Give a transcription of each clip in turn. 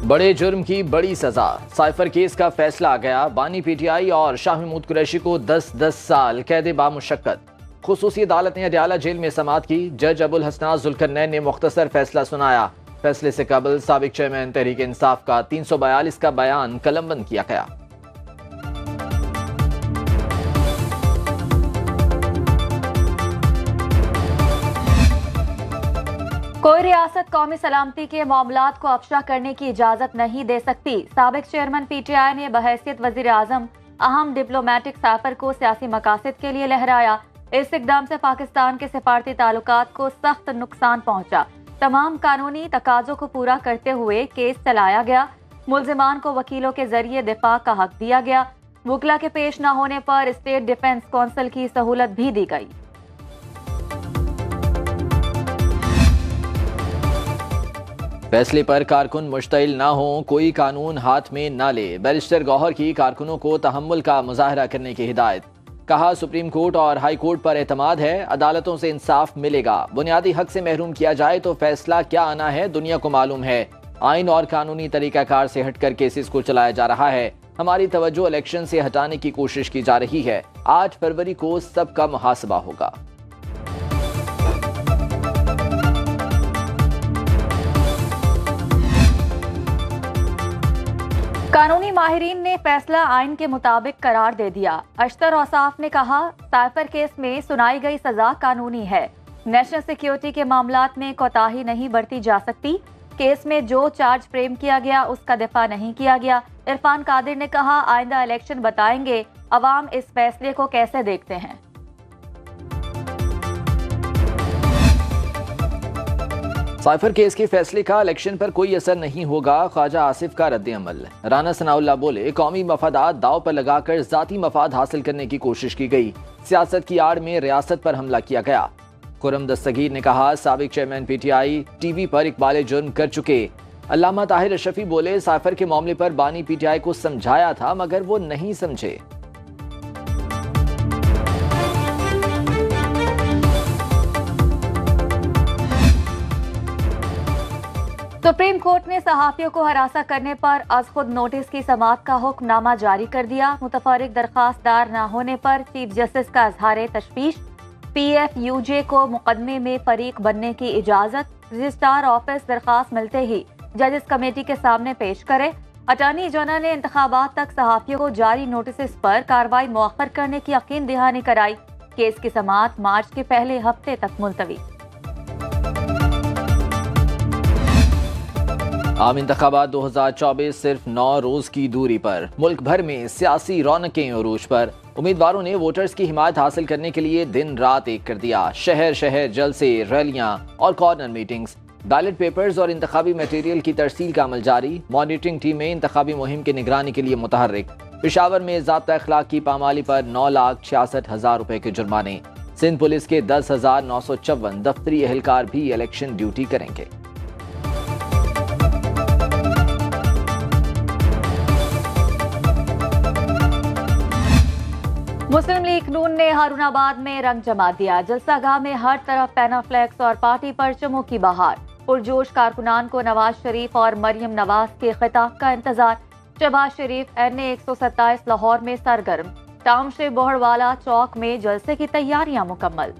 बड़े जुर्म की बड़ी सजा, साइफर केस का फैसला आ गया। बानी पीटीआई और शाह महमूद कुरैशी को 10-10 साल कैद बामुशक्कत। खुसूसी अदालत ने अडयाला जेल में समाअत की। जज अबुल हसनात जुल्करनैन ने मुख्तसर फैसला सुनाया। फैसले से कबल साबिक चेयरमैन तहरीक इंसाफ का 342 का बयान कलमबंद किया गया। कोई रियासत कौमी सलामती के मामलात को अफशा करने की इजाजत नहीं दे सकती। साबिक चेयरमैन पीटीआई ने बहैसियत वजीर आजम अहम डिप्लोमेटिक साफर को सियासी मकासद के लिए लहराया। इस इकदाम से पाकिस्तान के सिफारती ताल्लुकात को सख्त नुकसान पहुंचा। तमाम कानूनी तकाजों को पूरा करते हुए केस चलाया गया। मुल्जिमान को वकीलों के जरिए दिफा का हक दिया गया। वकला के पेश न होने पर स्टेट डिफेंस काउंसिल की सहूलत भी दी गई। फैसले पर कारकुन मुश्तइल ना हो, कोई कानून हाथ में ना ले। बैरिस्टर गौहर की कारकुनों को तहम्मुल का मुजाहरा करने की हिदायत। कहा, सुप्रीम कोर्ट और हाई कोर्ट पर एतमाद है, अदालतों से इंसाफ मिलेगा। बुनियादी हक से महरूम किया जाए तो फैसला क्या आना है दुनिया को मालूम है। आइन और कानूनी तरीकाकार से हटकर केसेस को चलाया जा रहा है। हमारी तवज्जो इलेक्शन से हटाने की कोशिश की जा रही है। 8 फरवरी को सबका मुहासबा होगा। कानूनी माहिरीन ने फैसला आइन के मुताबिक करार दे दिया। अशतर औसाफ ने कहा, साइफर केस में सुनाई गई सजा कानूनी है। नेशनल सिक्योरिटी के मामलात में कोताही नहीं बरती जा सकती। केस में जो चार्ज फ्रेम किया गया उसका दिफा नहीं किया गया। इरफान कादिर ने कहा, आइंदा इलेक्शन बताएंगे अवाम इस फैसले को कैसे देखते हैं। साइफर केस के फैसले का इलेक्शन पर कोई असर नहीं होगा। ख्वाजा आसिफ का रद्द अमल। राना सनाउल्लाह बोले, कौमी मफादात दाव पर लगाकर जाती मफाद हासिल करने की कोशिश की गई। सियासत की आड़ में रियासत पर हमला किया गया। खुरम दस्तगीर ने कहा, साबिक चेयरमैन पीटीआई टीवी पर इकबाल जुर्म कर चुके। अल्लामा ताहिर अशरफी बोले, साइफर के मामले पर बानी पीटीआई को समझाया था मगर वो नहीं समझे। सुप्रीम कोर्ट ने सहाफियों को हरासा करने पर अज खुद नोटिस की समाअत का हुक्मनामा जारी कर दिया। मुतफर्रिक दरखास्तदार न होने पर चीफ जस्टिस का इजहार तशवीश। PFUJ को मुकदमे में फरीक बनने की इजाजत। रजिस्ट्रार ऑफिस दरखास्त मिलते ही जजेस कमेटी के सामने पेश करे। अटॉर्नी जनरल ने इंतखाबात तक सहाफियों को जारी नोटिस पर कार्रवाई मुअख्खर करने की यकीन दहानी कराई। केस की समाअत मार्च के पहले हफ्ते तक मुलतवी। आम इंतखाबात 2024 सिर्फ 9 रोज की दूरी पर। मुल्क भर में सियासी रौनकें उरूज पर। उम्मीदवारों ने वोटर्स की हिमायत हासिल करने के लिए दिन रात एक कर दिया। शहर शहर जलसे, रैलियां और कॉर्नर मीटिंग्स। बैलेट पेपर्स और इंतखाबी मटेरियल की तरसील का अमल जारी। मॉनिटरिंग टीमें इंतखाबी मुहिम की निगरानी के लिए मुतहर्रिक। पेशावर में ज़ाब्ता अखलाक की पामाली पर 9,66,000 रुपए के जुर्माने। सिंध पुलिस के 10,954 दफ्तरी एहलकार भी इलेक्शन ड्यूटी करेंगे। मुस्लिम लीग नून ने हारूनाबाद में रंग जमा दिया। जलसागाह में हर तरफ पैनाफ्लेक्स और पार्टी परचमों की बहार। पुरजोश कारकुनान को नवाज शरीफ और मरियम नवाज के खिताब का इंतजार। शहबाज शरीफ NA 127 लाहौर में सरगर्म। टाउनशिप बोहड़वाला चौक में जलसे की तैयारियां मुकम्मल।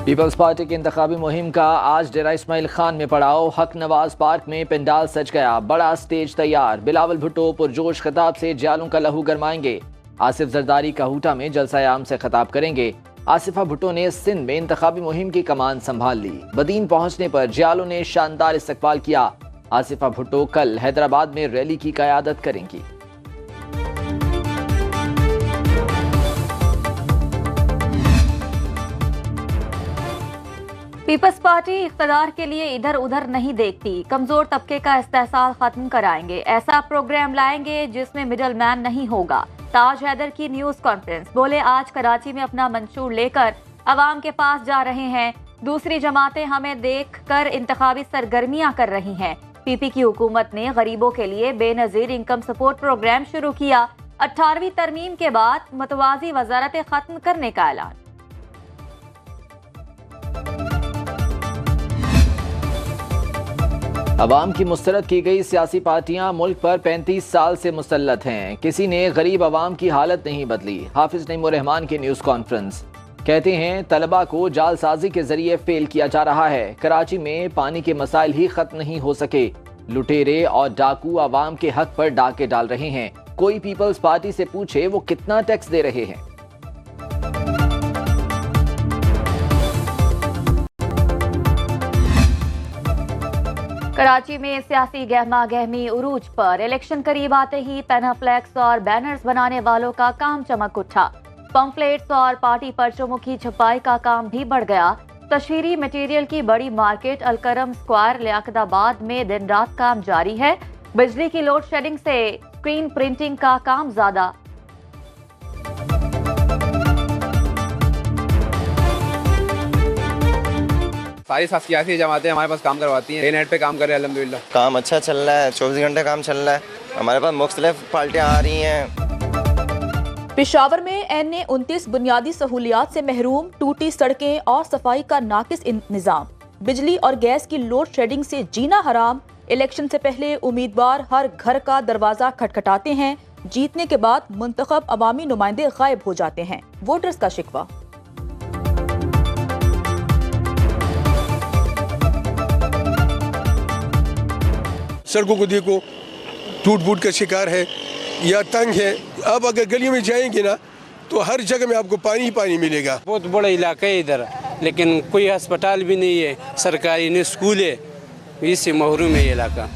पीपल्स पार्टी की इंतखाबी मुहिम का आज डेरा इस्माइल खान में पड़ाव। हक नवाज पार्क में पंडाल सज गया। बड़ा स्टेज तैयार। बिलावल भुट्टो पुरजोश खिताब से जालों का लहू गरमाएंगे। आसिफ जरदारी काहूटा में जलसा-ए-आम से खिताब करेंगे। आसिफा भुट्टो ने सिंध में इंतखाबी मुहिम की कमान संभाल ली। बदीन पहुंचने पर जियालों ने शानदार इस्तकबाल किया। आसिफा भुट्टो कल हैदराबाद में रैली की क़यादत करेंगी। पीपल्स पार्टी इख्तियार के लिए इधर उधर नहीं देखती। कमजोर तबके का इस्तेहसाल खत्म कराएंगे। ऐसा प्रोग्राम लाएंगे जिसमें मिडल मैन नहीं होगा। ताज हैदर की न्यूज कॉन्फ्रेंस। बोले, आज कराची में अपना मंशूर लेकर अवाम के पास जा रहे हैं। दूसरी जमातें हमें देख कर इंतखाबी सरगर्मियां कर रही हैं। PP की हुकूमत ने गरीबों के लिए बेनजीर इनकम सपोर्ट प्रोग्राम शुरू किया। 18वीं तरमीम के बाद मुतवाज़ी वजारतें खत्म करने का ऐलान। अवाम की मुस्तरद की गई सियासी पार्टियां मुल्क पर 35 साल से मुसल्लत हैं, किसी ने गरीब अवाम की हालत नहीं बदली। हाफिज नईमुर रहमान की न्यूज़ कॉन्फ्रेंस। कहते हैं तलबा को जालसाजी के जरिए फेल किया जा रहा है। कराची में पानी के मसाइल ही खत्म नहीं हो सके। लुटेरे और डाकू अवाम के हक पर डाके डाल रहे हैं। कोई पीपल्स पार्टी से पूछे वो कितना टैक्स दे रहे हैं। कराची में सियासी गहमा गहमी उरूज पर। इलेक्शन करीब आते ही पेनाफ्लेक्स और बैनर्स बनाने वालों का काम चमक उठा। पंफलेट्स और पार्टी पर्चों की छपाई का काम भी बढ़ गया। तशहीरी मटेरियल की बड़ी मार्केट अलकरम स्क्वायर लियाकताबाद में दिन रात काम जारी है। बिजली की लोड शेडिंग से स्क्रीन प्रिंटिंग का काम ज्यादा। सारी सियासी जमातें हमारे पास काम करवाती हैं। डे नाइट पे काम कर रहे हैं अल्हम्दुलिल्लाह। काम अच्छा चल रहा है, 24 घंटे काम चल रहा है। हमारे पास मुख्तलिफ पार्टियाँ आ रही हैं। पेशावर में NA-29 बुनियादी सहूलियात से महरूम, टूटी सड़कें और सफाई का नाकिस इंतजाम, बिजली और गैस की लोड शेडिंग से जीना हराम। इलेक्शन से पहले उम्मीदवार हर घर का दरवाजा खटखटाते हैं, जीतने के बाद मुंतखब अवामी नुमाइंदे गायब हो जाते हैं। वोटर्स का शिकवा। सड़कों को देखो, टूट फूट का शिकार है या तंग है। अब अगर गलियों में जाएंगे ना तो हर जगह में आपको पानी ही पानी मिलेगा। बहुत बड़ा इलाका है इधर, लेकिन कोई अस्पताल भी नहीं है सरकारी, न स्कूल है। इससे महरूम है ये इलाका।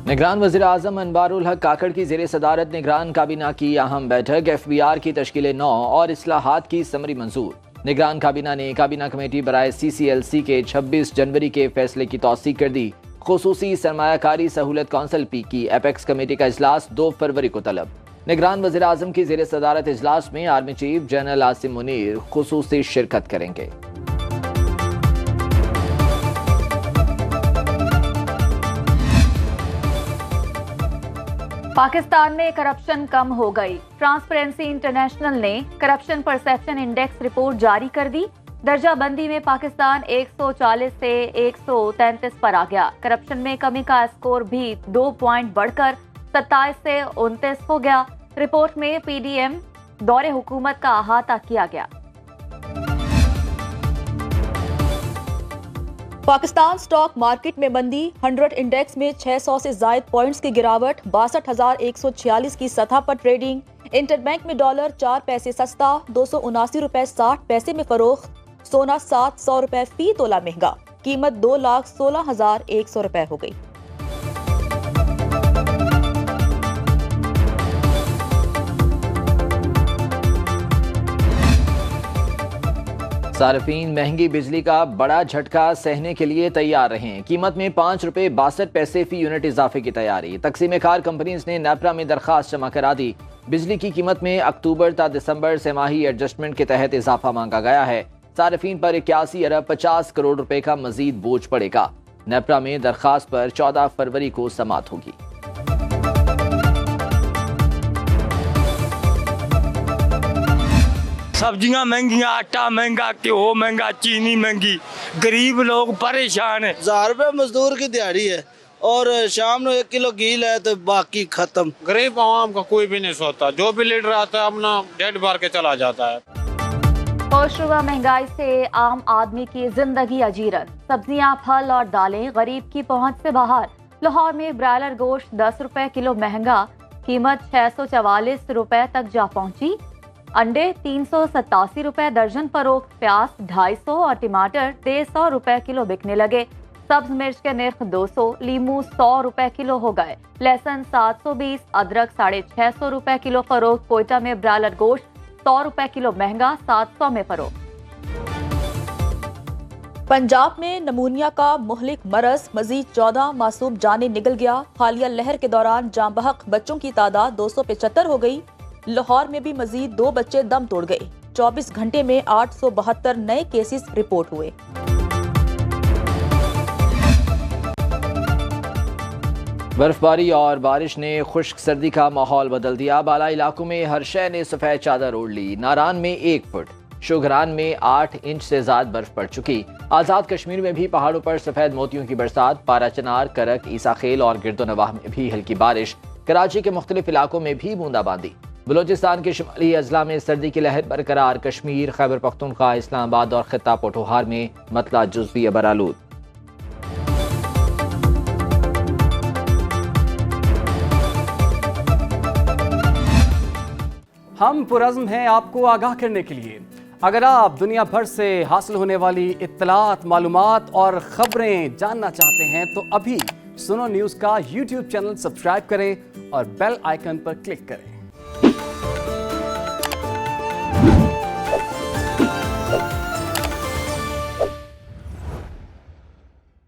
निगरान वज़ीर आज़म अनवारुल हक काकड़ की ज़ेरे सदारत निगरान काबीना की अहम बैठक। FBR की तश्कील 9 और इस्लाहात की समरी मंजूर। निगरान काबीना ने काबीना कमेटी बराए CCLC के 26 जनवरी के फैसले की तौसीक कर दी। खुसूसी सरमायाकारी सहूलत कौंसिल पी की एपेक्स कमेटी का इजलास 2 फरवरी को तलब। निगरान वज़ीर आज़म की ज़ेरे सदारत इजलास में army chief general Asim Munir खुसूसी शिरकत करेंगे। पाकिस्तान में करप्शन कम हो गई। ट्रांसपेरेंसी इंटरनेशनल ने करप्शन परसेप्शन इंडेक्स रिपोर्ट जारी कर दी। दर्जा बंदी में पाकिस्तान 140 से 133 पर आ गया। करप्शन में कमी का स्कोर भी 2 पॉइंट बढ़कर 27 से 29 हो गया। रिपोर्ट में PDM दौरे हुकूमत का अहाता किया गया। पाकिस्तान स्टॉक मार्केट में मंदी। 100 इंडेक्स में 600 से जायद पॉइंट्स की गिरावट। 62,146 की सतह पर ट्रेडिंग। इंटरबैंक में डॉलर 4 पैसे सस्ता, 279 रुपए 60 पैसे में फरोख्त। सोना 700 रुपए फी तोला महंगा। कीमत 2,16,100 रुपए हो गई। सार्फिन महंगी बिजली का बड़ा झटका सहने के लिए तैयार रहें। कीमत में 5 रुपए 62 पैसे फी यूनिट इजाफे की तैयारी। तकसीम कार कंपनीज ने नेपरा में दरखास्त जमा करा दी। बिजली की कीमत में अक्टूबर ता दिसंबर से माही एडजस्टमेंट के तहत इजाफा मांगा गया है। सार्फिन पर 81 अरब 50 करोड़ रुपए का मजीद बोझ पड़ेगा। नेपरा में दरखास्त पर 14 फरवरी को समाअत होगी। सब्जियां महंगी, आटा महंगा, घ्यो महंगा, चीनी महंगी, गरीब लोग परेशान है। 1000 रुपए मजदूर की दिहाड़ी है और शाम को 1 किलो घी है तो बाकी खत्म। गरीब आवाम का कोई भी नहीं सोता। जो भी लीडर आता है अपना डेढ़ बार के चला जाता है। होशरुबा महंगाई से आम आदमी की जिंदगी अजीरन। सब्जियां, फल और दालें गरीब की पहुंच से बाहर। लाहौर में ब्रायलर गोश्त 10 रुपए किलो महंगा। कीमत 644 रुपए तक जा पहुंची। अंडे 387 रुपए दर्जन फरोख्त। प्याज 250 और टमाटर 150 रुपए किलो बिकने लगे। सब्ज मिर्च के निर्ख 200, लीमू 100 रुपए किलो हो गए। लहसुन 720, अदरक 650 रुपए किलो फरोख्त। कोयटा में ब्रायलर गोश्त 100 रुपए किलो महंगा, 700 में फरोख्त। पंजाब में नमूनिया का मुहलिक मरज। मजीद 14 मासूम जाने निकल गया। हालिया लहर के दौरान जाँ बहक बच्चों की तादाद 275 हो गई। लाहौर में भी मजीद 2 बच्चे दम तोड़ गए। 24 घंटे में 872 नए केसेस रिपोर्ट हुए। बर्फबारी और बारिश ने खुश्क सर्दी का माहौल बदल दिया। बाला इलाकों में हर शय ने सफेद चादर ओढ़ ली। नारान में 1 फुट, शोघरान में 8 इंच से ज्यादा बर्फ पड़ चुकी। आजाद कश्मीर में भी पहाड़ों पर सफेद मोतियों की बरसात। पारा चनार, करक, ईसा खेल और गिरदोनवाह में भी हल्की बारिश। कराची के मुख्तलिफ इलाकों में भी बूंदाबांदी। बलोचिस्तान के शुमाली अजला में सर्दी की लहर बरकरार। कश्मीर, खैबर पख्तूनख्वा, इस्लामाबाद और खित्ता पोठोहार में मतला जुज़वी बरालूद। हम पुरज़्म हैं आपको आगाह करने के लिए। अगर आप दुनिया भर से हासिल होने वाली इत्तलात, मालूमात और ख़बरें जानना चाहते हैं तो अभी सुनो न्यूज़ का YouTube चैनल सब्सक्राइब करें और बेल आइकन पर क्लिक करें।